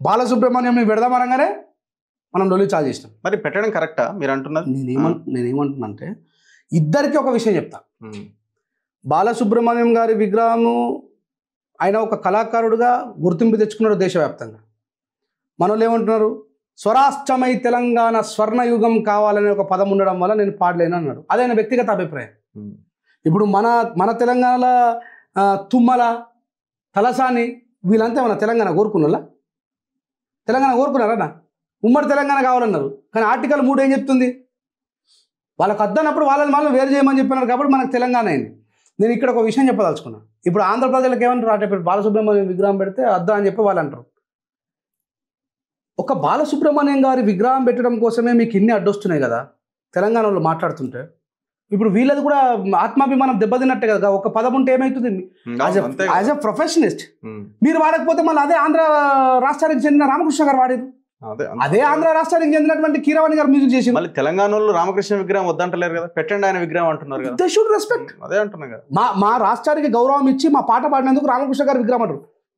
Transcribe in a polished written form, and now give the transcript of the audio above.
బాలసుబ్రహ్మణ్యం పెడదామనగానే మనం లొల్లి చాలు చేసినాం. మరి పెట్టడం కరెక్టా మీరు అంటున్నారు? నేనేమంటున్నా అంటే ఇద్దరికి ఒక విషయం చెప్తా. బాలసుబ్రహ్మణ్యం గారి విగ్రహము ఆయన ఒక కళాకారుడుగా గుర్తింపు తెచ్చుకున్నారు దేశవ్యాప్తంగా. మనోళ్ళు ఏమంటున్నారు, స్వరాష్ట్రమై తెలంగాణ స్వర్ణయుగం కావాలనే ఒక పదం ఉండడం వల్ల నేను పాడలేను అన్నాడు. అదే ఆయన వ్యక్తిగత అభిప్రాయం. ఇప్పుడు మన తెలంగాణలో తుమ్మల, తలసాని వీళ్ళంతా మన తెలంగాణ కోరుకున్నారా? తెలంగాణ కోరుకున్నారా? ఉమ్మడి తెలంగాణ కావాలన్నారు. కానీ ఆర్టికల్ 3 ఏం చెప్తుంది? వాళ్ళకి వద్దన్నప్పుడు వాళ్ళని వేరు చేయమని చెప్పినారు కాబట్టి మనకు తెలంగాణ అయింది. నేను ఇక్కడ ఒక విషయం చెప్పదలుచుకున్నా. ఇప్పుడు ఆంధ్ర ప్రజలకు ఏమంటారు అంటే బాలసుబ్రహ్మణ్యం విగ్రహం పెడితే వద్దా అని చెప్పి వాళ్ళు అంటారు. ఒక బాలసుబ్రహ్మణ్యం గారి విగ్రహం పెట్టడం కోసమే మీకు ఇన్ని అడ్డొస్తున్నాయి కదా తెలంగాణలో మాట్లాడుతుంటే. ఇప్పుడు వీళ్ళది కూడా ఆత్మాభిమానం దెబ్బతిన్నట్టే కదా. ఒక పదం ఉంటే ఏమవుతుంది? యాజ్ ఎ ప్రొఫెషనలిస్ట్ మీరు వాడకపోతే మళ్ళీ అదే ఆంధ్ర రాష్ట్రానికి చెందిన రామకృష్ణ గారు వాడేది, అదే ఆంధ్ర రాష్ట్రానికి చెందినటువంటి కీరవాణి గారు మ్యూజిక్ చేసి. మళ్ళీ తెలంగాణలో రామకృష్ణ విగ్రహం వద్దంటలేరు కదా, పెట్టండి ఆయన విగ్రహం అంటున్నారు కదా. They should respect. అదే అంటున్నా కదా. మా రాష్ట్రానికి గౌరవం ఇచ్చి మా పాట పాడినందుకు రామకృష్ణ గారి విగ్రహం అంటారు.